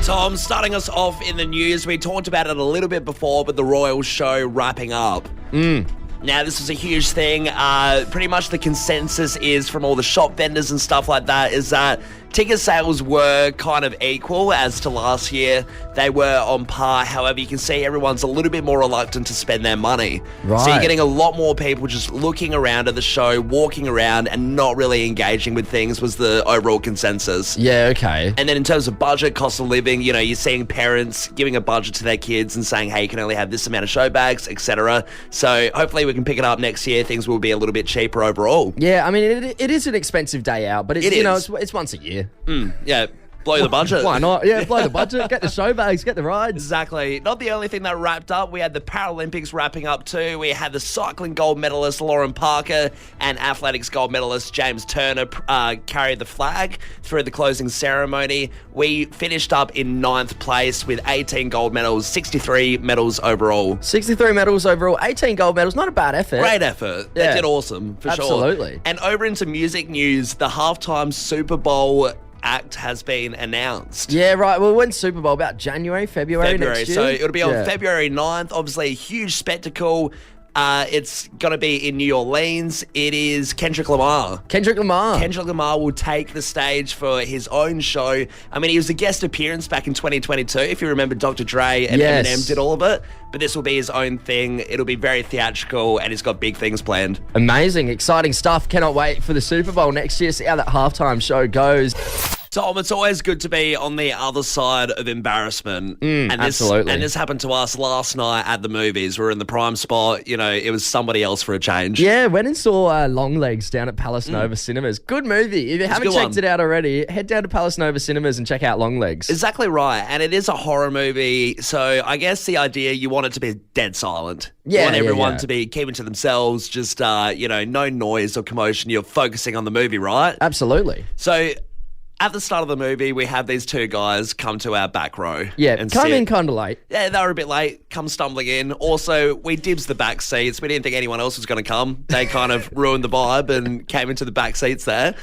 Tom, starting us off in the news, we talked about it a little bit before, but the Royal show wrapping up. Now, this was a huge thing. Pretty much the consensus is from all the shop vendors and stuff like that is that ticket sales were kind of equal as to last year. They were on par. However, you can see everyone's a little bit more reluctant to spend their money. Right. So you're getting a lot more people just looking around at the show, walking around and not really engaging with things was the overall consensus. Yeah, okay. And then in terms of budget, cost of living, you know, you're seeing parents giving a budget to their kids and saying, hey, you can only have this amount of show bags, etc. So hopefully we can pick it up next year. Things will be a little bit cheaper overall. Yeah, I mean, it is an expensive day out, but it's once a year. Yeah. Blow the budget. Why not? Yeah, blow the budget, get the show bags, get the rides. Exactly. Not the only thing that wrapped up. We had the Paralympics wrapping up too. We had the cycling gold medalist Lauren Parker and athletics gold medalist James Turner carry the flag through the closing ceremony. We finished up in 9th place with 18 gold medals, 63 medals overall. 63 medals overall, 18 gold medals. Not a bad effort. Great effort. Yeah. They did awesome, for sure. Absolutely. And over into music news, the halftime Super Bowl act has been announced. Yeah, right. Well, when's Super Bowl? About February next year? So it'll be on February 9th. Obviously, a huge spectacle. It's going to be in New Orleans. It is Kendrick Lamar. Kendrick Lamar will take the stage for his own show. I mean, he was a guest appearance back in 2022. If you remember, Dr. Dre and Eminem did all of it. But this will be his own thing. It'll be very theatrical, and he's got big things planned. Amazing, exciting stuff. Cannot wait for the Super Bowl next year. See how that halftime show goes. Tom, it's always good to be on the other side of embarrassment. Absolutely. And this happened to us last night at the movies. We were in the prime spot. You know, it was somebody else for a change. Yeah, went and saw Longlegs down at Palace Nova Cinemas. Good movie. If you haven't checked it out already, head down to Palace Nova Cinemas and check out Longlegs. Exactly right. And it is a horror movie. So I guess the idea, you want it to be dead silent. Yeah, you want everyone yeah. to be keeping to themselves, just, no noise or commotion. You're focusing on the movie, right? Absolutely. So at the start of the movie, we have these two guys come to our back row. Yeah, and come sit. in kind of late. Yeah, they were a bit late, come stumbling in. Also, we dibs the back seats. We didn't think anyone else was going to come. They kind of ruined the vibe and came into the back seats there.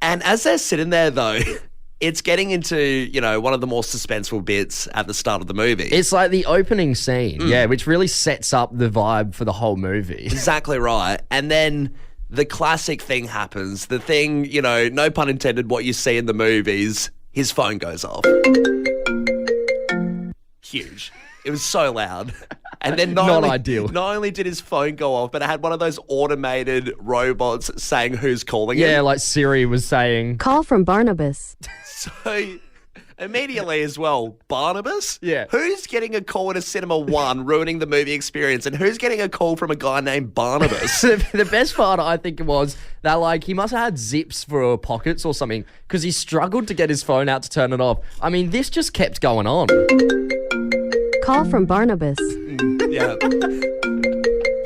And as they're sitting there, though, it's getting into, one of the more suspenseful bits at the start of the movie. It's like the opening scene, which really sets up the vibe for the whole movie. Exactly right. And then the classic thing happens. The thing, no pun intended, what you see in the movies, his phone goes off. Huge. It was so loud. And then not ideal. Not only did his phone go off, but it had one of those automated robots saying who's calling him. Yeah, like Siri was saying, "Call from Barnabas." So immediately as well, Barnabas? Yeah. Who's getting a call at a Cinema 1 ruining the movie experience? And who's getting a call from a guy named Barnabas? The best part, I think, was that, he must have had zips for pockets or something because he struggled to get his phone out to turn it off. I mean, this just kept going on. Call from Barnabas. Yeah.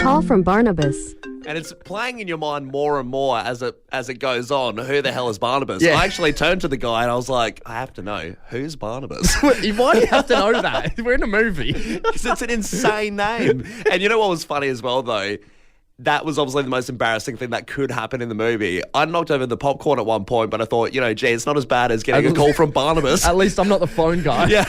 Call from Barnabas. And it's playing in your mind more and more as it goes on. Who the hell is Barnabas? Yeah. I actually turned to the guy and I was like, I have to know. Who's Barnabas? Why do you have to know that? We're in a movie. Because it's an insane name. And you know what was funny as well, though? That was obviously the most embarrassing thing that could happen in the movie. I knocked over the popcorn at one point, but I thought, gee, it's not as bad as getting a call from Barnabas. At least I'm not the phone guy. Yeah.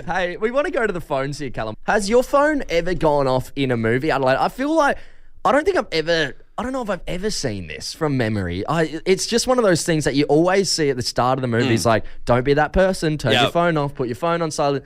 Hey, we want to go to the phones here, Callum. Has your phone ever gone off in a movie, Adelaide? I feel like, I don't know if I've ever seen this from memory. It's just one of those things that you always see at the start of the movie. It's like, don't be that person, turn your phone off, put your phone on silent.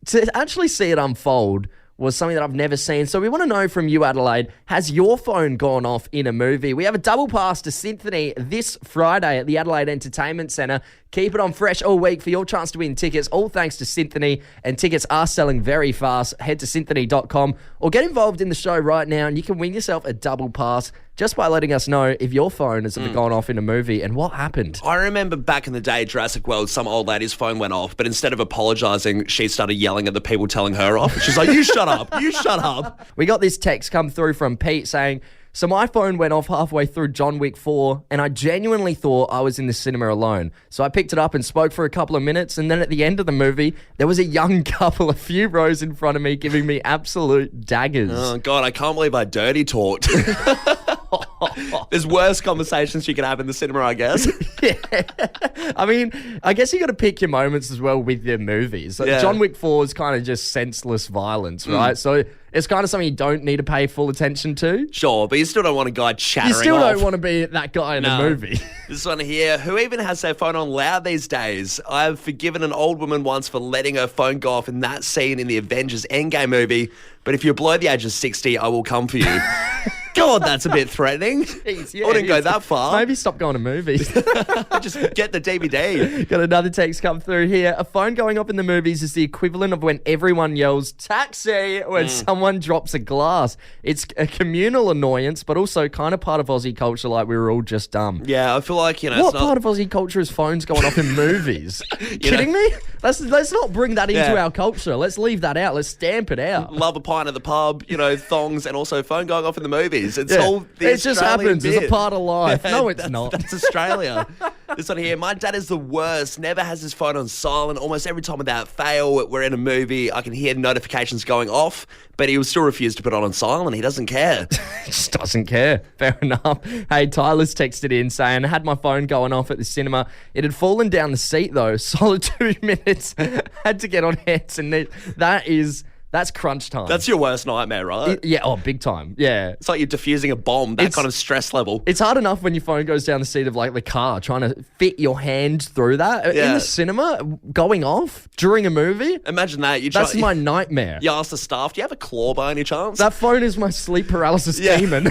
To actually see it unfold was something that I've never seen. So we want to know from you, Adelaide, has your phone gone off in a movie? We have a double pass to Symphony this Friday at the Adelaide Entertainment Centre. Keep it on fresh all week for your chance to win tickets, all thanks to Symphony, and tickets are selling very fast. Head to symphony.com or get involved in the show right now and you can win yourself a double pass just by letting us know if your phone has ever gone off in a movie and what happened. I remember back in the day, Jurassic World, some old lady's phone went off, but instead of apologising, she started yelling at the people telling her off. She's like, you shut up, you shut up. We got this text come through from Pete saying, so my phone went off halfway through John Wick 4 and I genuinely thought I was in the cinema alone. So I picked it up and spoke for a couple of minutes and then at the end of the movie, there was a young couple a few rows in front of me giving me absolute daggers. Oh, God, I can't believe I dirty talked. There's worse conversations you can have in the cinema, I guess. Yeah. I mean, I guess you got to pick your moments as well with your movies. Like, Yeah. John Wick 4 is kind of just senseless violence, right? So it's kind of something you don't need to pay full attention to. Sure, but you still don't want a guy chattering You still off. don't want to be that guy in a No. movie. This one here, who even has their phone on loud these days? I've forgiven an old woman once for letting her phone go off in that scene in the Avengers Endgame movie, but if you're below the age of 60, I will come for you. God, that's a bit threatening. Jeez, I wouldn't go that far. Maybe stop going to movies. Just get the DVD. Got another text come through here. A phone going off in the movies is the equivalent of when everyone yells taxi when someone drops a glass. It's a communal annoyance, but also kind of part of Aussie culture, like we were all just dumb. Yeah, I feel like, you know, What it's not... part of Aussie culture is phones going off in movies? Kidding me? Let's not bring that into Yeah. our culture. Let's leave that out. Let's stamp it out. Love a pint at the pub, you know, thongs, and also phone going off in the movies. It's Yeah. all the It just Australian happens. It's a bit. part of life. No, it's That's- not. That's Australia. This one here, my dad is the worst. Never has his phone on silent. Almost every time without fail, we're in a movie, I can hear notifications going off, but he will still refuse to put it on silent. He doesn't care. Just doesn't care. Fair enough. Hey, Tyler's texted in saying, I had my phone going off at the cinema. It had fallen down the seat though. Solid 2 minutes. Had to get on heads and that's crunch time. That's your worst nightmare, right? Yeah, oh, big time. Yeah. It's like you're defusing a bomb, that kind of stress level. It's hard enough when your phone goes down the seat of like the car, trying to fit your hand through that. In Yeah. the cinema, going off during a movie, Imagine that. that's my nightmare. You ask the staff, do you have a claw by any chance? That phone is my sleep paralysis Yeah. demon.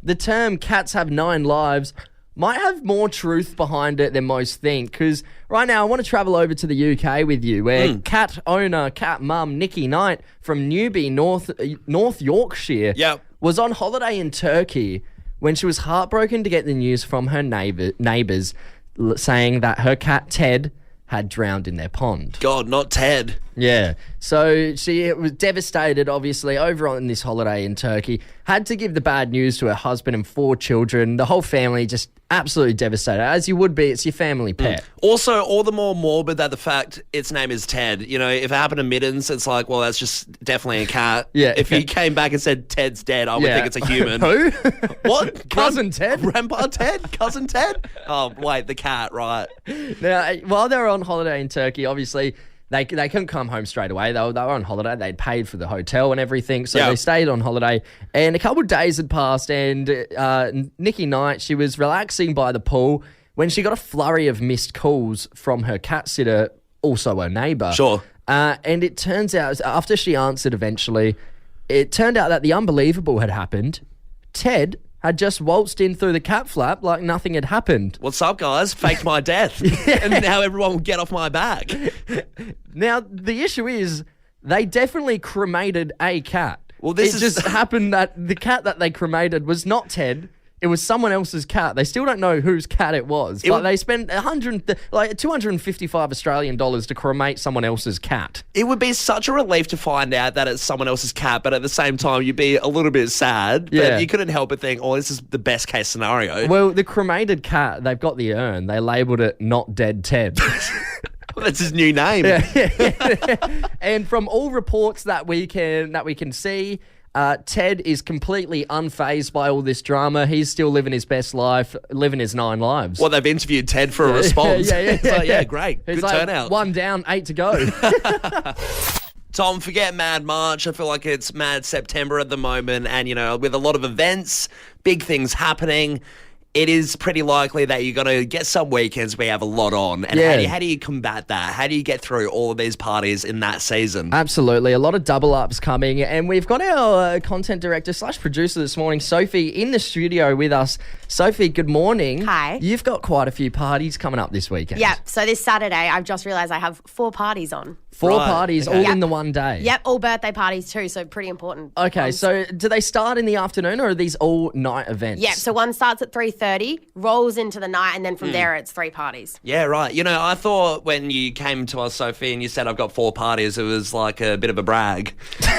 The term cats have 9 lives might have more truth behind it than most think, because right now I want to travel over to the UK with you, where cat owner, cat mum Nikki Knight from Newby, North Yorkshire, Yep. was on holiday in Turkey when she was heartbroken to get the news from her neighbours saying that her cat Ted had drowned in their pond. God, not Ted. Yeah. So she was devastated, obviously, over on this holiday in Turkey. Had to give the bad news to her husband and 4 children. The whole family just absolutely devastated. As you would be, it's your family pet. Also, all the more morbid that the fact its name is Ted. You know, if it happened to Middens, it's like, well, that's just definitely a cat. Yeah. If he came back and said Ted's dead, I would think it's a human. Who? What? Cousin Ted? Grandpa Ted? Cousin Ted? Oh, wait, the cat, right. Now, while they were on holiday in Turkey, obviously, they couldn't come home straight away. They were on holiday. They'd paid for the hotel and everything, so Yeah. they stayed on holiday. And a couple of days had passed, and Nikki Knight, she was relaxing by the pool when she got a flurry of missed calls from her cat sitter, also her neighbour. Sure. And it turns out, after she answered eventually, it turned out that the unbelievable had happened. Ted had just waltzed in through the cat flap like nothing had happened. What's up, guys? Faked my death. And now everyone will get off my back. Now, the issue is they definitely cremated a cat. Well, this it is- just happened that the cat that they cremated was not Ted. It was someone else's cat. They still don't know whose cat it was. But they spent $255 Australian dollars to cremate someone else's cat. It would be such a relief to find out that it's someone else's cat, but at the same time, you'd be a little bit sad. Yeah. But you couldn't help but think, oh, this is the best case scenario. Well, the cremated cat, they've got the urn. They labelled it Not Dead Ted. That's his new name. And from all reports that we can see, Ted is completely unfazed by all this drama. He's still living his best life, living his 9 lives. Well, they've interviewed Ted for a response. It's like, yeah, great. He's Good like, turnout. 1 down, 8 to go. Tom, forget Mad March. I feel like it's Mad September at the moment. And, you know, with a lot of events, big things happening, it is pretty likely that you're going to get some weekends where you have a lot on. And Yeah. how do you combat that? How do you get through all of these parties in that season? Absolutely. A lot of double ups coming. And we've got our content director / producer this morning, Sophie, in the studio with us. Sophie, good morning. Hi. You've got quite a few parties coming up this weekend. Yep. So this Saturday, I've just realised I have 4 parties on. 4 Right. parties all Yep. in the one day. Yep. All birthday parties too. So pretty important. Okay, so do they start in the afternoon or are these all night events? Yeah. So one starts at 3:30 8:30, rolls into the night, and then from there it's 3 parties. Yeah, right. You know, I thought when you came to us, Sophie, and you said I've got 4 parties, it was like a bit of a brag.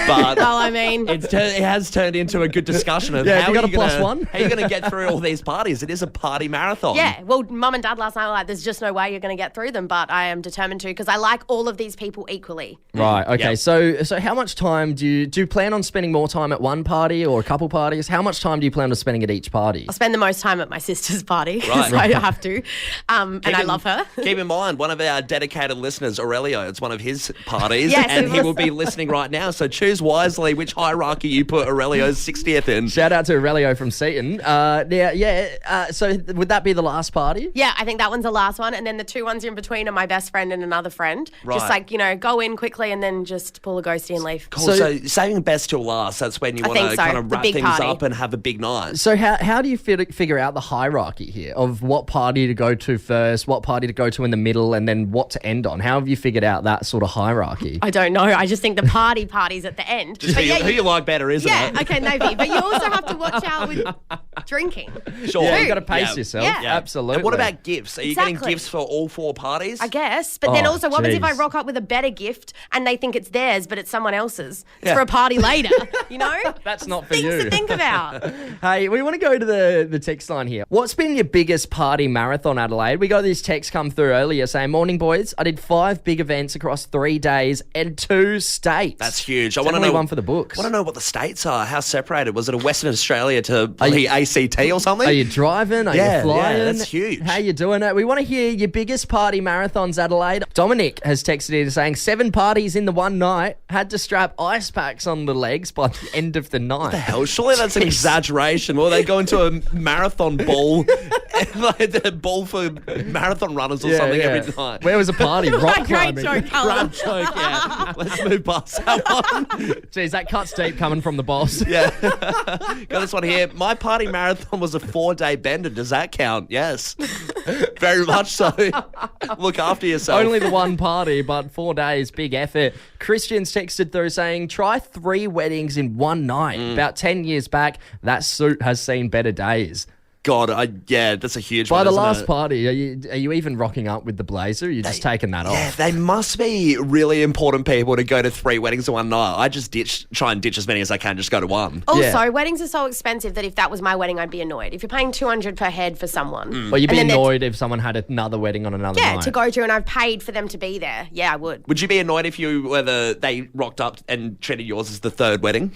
But Well, I mean, it has turned into a good discussion of Yeah, how have you are got a plus gonna, one? How are you going to get through all these parties? It is a party marathon. yeah. Well, Mum and Dad last night were like, there's just no way you're going to get through them, but I am determined to because I like all of these people equally. Right. Okay. Yep. So how much time do you plan on spending more time at one party or a couple parties? How much time do you plan on spending at each party? I spend the most time at my sister's party, Right. so I have to, and I love her. Keep in mind, one of our dedicated listeners, Aurelio, it's one of his parties, Yes, and it he was- will be listening right now. So choose wisely which hierarchy you put Aurelio's 60th in. Shout out to Aurelio from Seaton. So would that be the last party? Yeah, I think that one's the last one, and then the 2 ones in between are my best friend and another friend. Right. Just like, go in quickly and then just pull a ghosty and leave. Cool. So saving best till last, that's when you I want think to so. kind of The wrap big things party. up and have a big night. So how do you figure out the hierarchy here of what party to go to first, what party to go to in the middle, and then what to end on? How have you figured out that sort of hierarchy? I don't know. I just think the party's at the end. Just But who you like better, isn't yeah, it? okay, maybe. But you also have to watch out with drinking. Sure. Yeah, Too. you got to pace Yeah. yourself. Yeah. Absolutely. And what about gifts? Are you getting Exactly. gifts for all 4 parties? I guess. But then Oh, also, what happens if I jeez. rock up with a better gift and they think it's theirs, but it's someone else's? It's Yeah. for a party later, you know? That's not for Things you. to think about. Hey, we want to go to the text line here. What's been your biggest party marathon, Adelaide? We got this text come through earlier saying, "Morning, boys. I did 5 big events across 3 days and 2 states." That's huge. I want to Definitely know one for the books. I want to know what the states are. How separated? Was it a Western Australia to the ACT or something? Are you driving? Are Yeah, you flying? yeah, that's huge. How you doing it? We want to hear your biggest party marathons, Adelaide. Dominic has texted in saying 7 parties in the one night, had to strap ice packs on the legs by the end of the night. Hell, surely that's an exaggeration. Well, they go into a marathon ball, like the ball for marathon runners or something every night. Where was a party? Rock Great climbing. joke, Callum. Grab choke, yeah. Let's move past that one. Jeez, that cuts deep coming from the boss. Yeah. Got this one here. My party marathon was a 4-day bender. Does that count? Yes. Very much so. Look after yourself. Only the one party, but 4 days, big effort. Christian's texted through saying, try 3 weddings in one night. About 10 years back, that suit has seen better days. God, that's a huge By one. the isn't last it? party, are you even rocking up with the blazer? Or are you just taking that Yeah, off? they must be really important people to go to 3 weddings in one night. I just try and ditch as many as I can, just go to one. Also, Yeah. weddings are so expensive that if that was my wedding, I'd be annoyed. If you're paying $200 per head for someone. Well, you'd and be then they're- annoyed if someone had another wedding on another Yeah, night. to go to, and I've paid for them to be there. Yeah, I would. Would you be annoyed if they rocked up and treated yours as the 3rd wedding?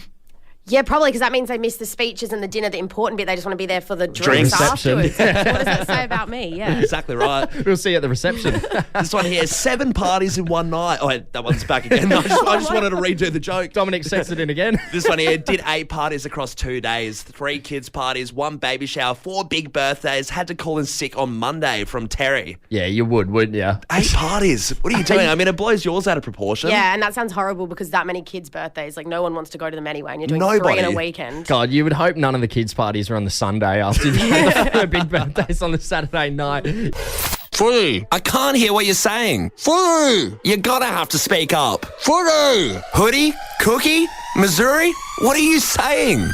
Yeah, probably, because that means they miss the speeches and the dinner, the important bit. They just want to be there for the Drinks. drinks Reception. afterwards. What does that say about me? Yeah. Exactly right. We'll see you at the reception. This one here, 7 parties in one night. Oh, that one's back again. I just wanted to redo the joke. Dominic sets it in again. This one here did 8 parties across 2 days, 3 kids' parties, 1 baby shower, 4 big birthdays. Had to call in sick on Monday from Terry. Yeah, you would, wouldn't you? 8 parties. What are you doing? I mean, it blows yours out of proportion. Yeah, and that sounds horrible because that many kids' birthdays, like no one wants to go to them anyway, and you're doing 3 Nobody. in a weekend. God, you would hope none of the kids' parties are on the Sunday after you've had the big birthdays on the Saturday night. Footy. I can't hear what you're saying. Footy. You gotta have to speak up. Footy. Hoodie? Cookie? Missouri? What are you saying?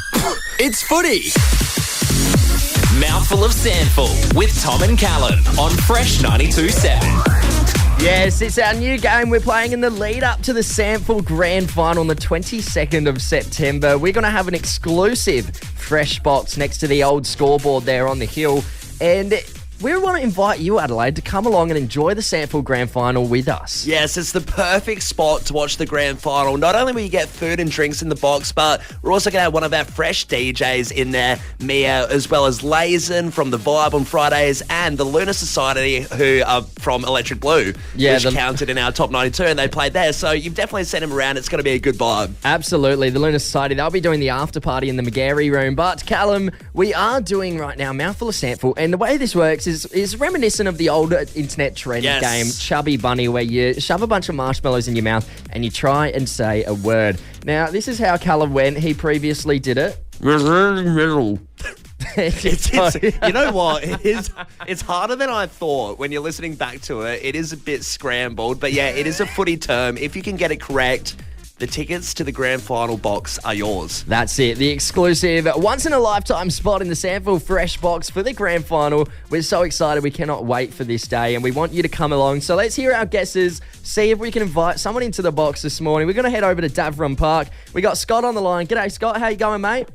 It's footy. Mouthful of SANFL with Tom and Callum on Fresh 92.7. Yes, it's our new game we're playing in the lead up to the SANFL Grand Final on the 22nd of September. We're going to have an exclusive fresh box next to the old scoreboard there on the hill. And we want to invite you, Adelaide, to come along and enjoy the SANFL Grand Final with us. Yes, it's the perfect spot to watch the grand final. Not only will you get food and drinks in the box, but we're also going to have one of our fresh DJs in there, Mia, as well as Lazen from The Vibe on Fridays and the Lunar Society, who are from Electric Blue, Yeah, which counted in our top 92, and they played there. So you've definitely sent them around. It's going to be a good vibe. Absolutely. The Lunar Society, they'll be doing the after party in the McGarry room. But, Callum, we are doing right now Mouthful of SANFL. And the way this works is reminiscent of the old internet trend Yes. game, Chubby Bunny, where you shove a bunch of marshmallows in your mouth and you try and say a word. Now, this is how Callum went. He previously did it. You know what? It's harder than I thought when you're listening back to it. It is a bit scrambled, but yeah, it is a footy term. If you can get it correct, the tickets to the grand final box are yours. That's it. The exclusive once-in-a-lifetime spot in the SANFL Fresh Box for the grand final. We're so excited. We cannot wait for this day, and we want you to come along. So let's hear our guesses, see if we can invite someone into the box this morning. We're going to head over to Davron Park. We got Scott on the line. G'day, Scott. How you going, mate?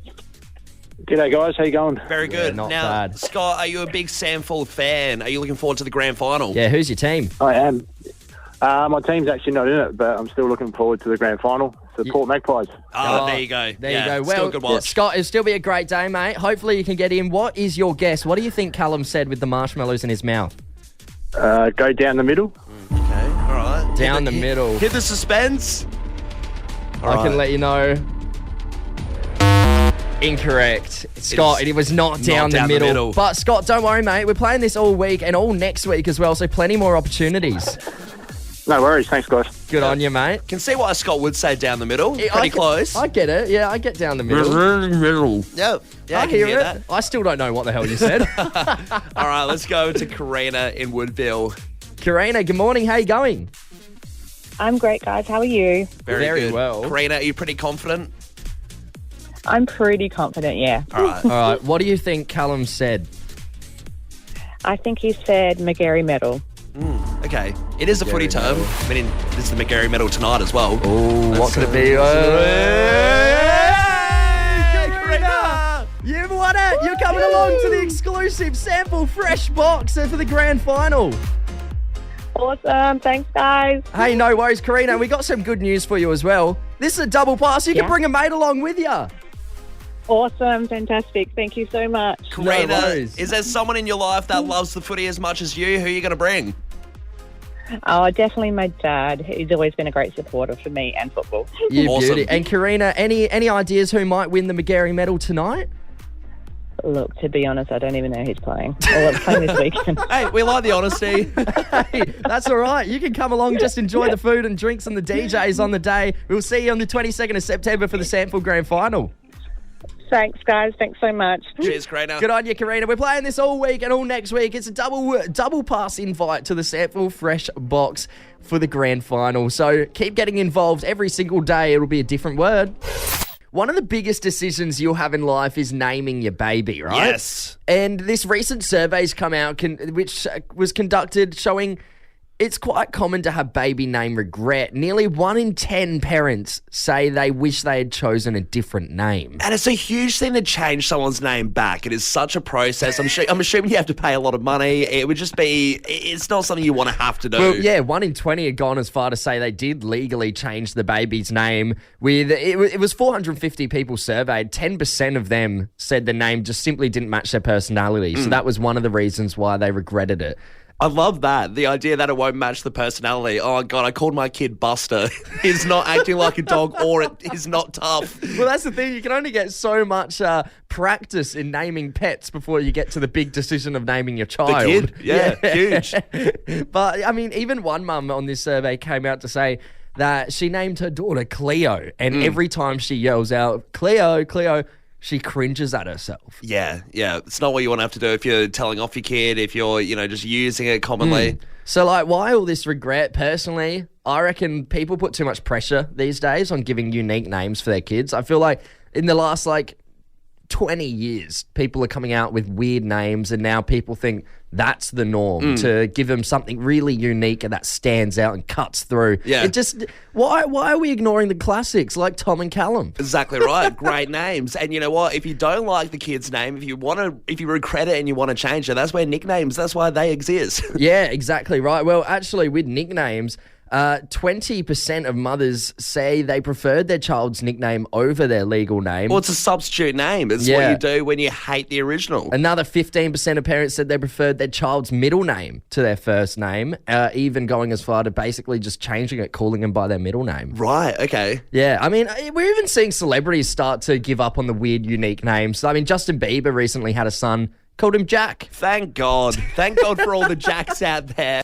G'day, guys. How you going? Very good. not now, bad. Scott, are you a big SANFL fan? Are you looking forward to the grand final? Yeah, who's your team? I am. My team's actually not in it, but I'm still looking forward to the grand final. Support Magpies. Oh, there you go. There Yeah, you go. still Well, a good watch. Scott, it'll still be a great day, mate. Hopefully you can get in. What is your guess? What do you think Callum said with the marshmallows in his mouth? Go down the middle. Okay, all right. Down the middle. Hit the suspense. All I right. can let you know. Incorrect. Scott, it was not down the middle. But Scott, don't worry, mate. We're playing this all week and all next week as well, so plenty more opportunities. No worries. Thanks, guys. Good on you, mate. Can see why Scott would say down the middle. Pretty close. I get it. Yeah, I get down the middle. middle. Yeah, I can hear that. I still don't know what the hell you said. All right, let's go to Karina in Woodville. Karina, good morning. How you going? I'm great, guys. How are you? Very good. well. Karina, are you pretty confident? I'm pretty confident, yeah. All right. All right. What do you think Callum said? I think he said McGarry Medal. Okay. It is a footy term. I mean, this is the McGarry medal tonight as well. Oh, what could it be? Karina! You've won it! You're coming along to the exclusive SANFL Fresh Box for the grand final. Awesome. Thanks, guys. Hey, no worries, Karina. We got some good news for you as well. This is a double pass. You can Yeah. bring a mate along with you. Awesome. Fantastic. Thank you so much. Karina, worries. is there someone in your life that loves the footy as much as you? Who are you going to bring? Oh, definitely my dad. He's always been a great supporter for me and football. You Awesome. beauty. And Karina, any ideas who might win the McGarry medal tonight? Look, to be honest, I don't even know who's playing. Or what's playing this weekend. Hey, we like the honesty. Hey, that's all right. You can come along, just enjoy the food and drinks and the DJs on the day. We'll see you on the 22nd of September for the SANFL Grand Final. Thanks, guys. Thanks so much. Cheers, Karina. Good on you, Karina. We're playing this all week and all next week. It's a double pass invite to the SANFL Fresh Box for the grand final. So keep getting involved every single day. It'll be a different word. One of the biggest decisions you'll have in life is naming your baby, right? Yes. And this recent survey's come out, which was conducted showing it's quite common to have baby name regret. Nearly 1 in 10 parents say they wish they had chosen a different name. And it's a huge thing to change someone's name back. It is such a process. I'm assuming you have to pay a lot of money. It would just be, it's not something you want to have to do. Well, yeah, 1 in 20 had gone as far to say they did legally change the baby's name. It was 450 people surveyed. 10% of them said the name just simply didn't match their personality. So that was one of the reasons why they regretted it. I love that. The idea that it won't match the personality. Oh, God, I called my kid Buster. He's not acting like a dog or he's not tough. Well, that's the thing. You can only get so much practice in naming pets before you get to the big decision of naming your child. The kid? Yeah, huge. But, I mean, even one mum on this survey came out to say that she named her daughter Cleo, and every time she yells out, Cleo, Cleo, she cringes at herself. Yeah. It's not what you want to have to do if you're telling off your kid, if you're, just using it commonly. So, why all this regret? Personally, I reckon people put too much pressure these days on giving unique names for their kids. I feel like in the last, 20 years, people are coming out with weird names, and now people think that's the norm to give them something really unique and that stands out and cuts through. Yeah. It just, why are we ignoring the classics like Tom and Callum? Exactly right. Great names. And you know what? If you don't like the kid's name, if you regret it and you want to change it, that's why they exist. Yeah, exactly right. Well, actually, with nicknames, 20% of mothers say they preferred their child's nickname over their legal name. Well, it's a substitute name. It's what you do when you hate the original. Another 15% of parents said they preferred their child's middle name to their first name, even going as far to basically just changing it, calling them by their middle name. Right, okay. Yeah, I mean, we're even seeing celebrities start to give up on the weird, unique names. I mean, Justin Bieber recently had a son, called him Jack. Thank God. Thank God for all the Jacks out there.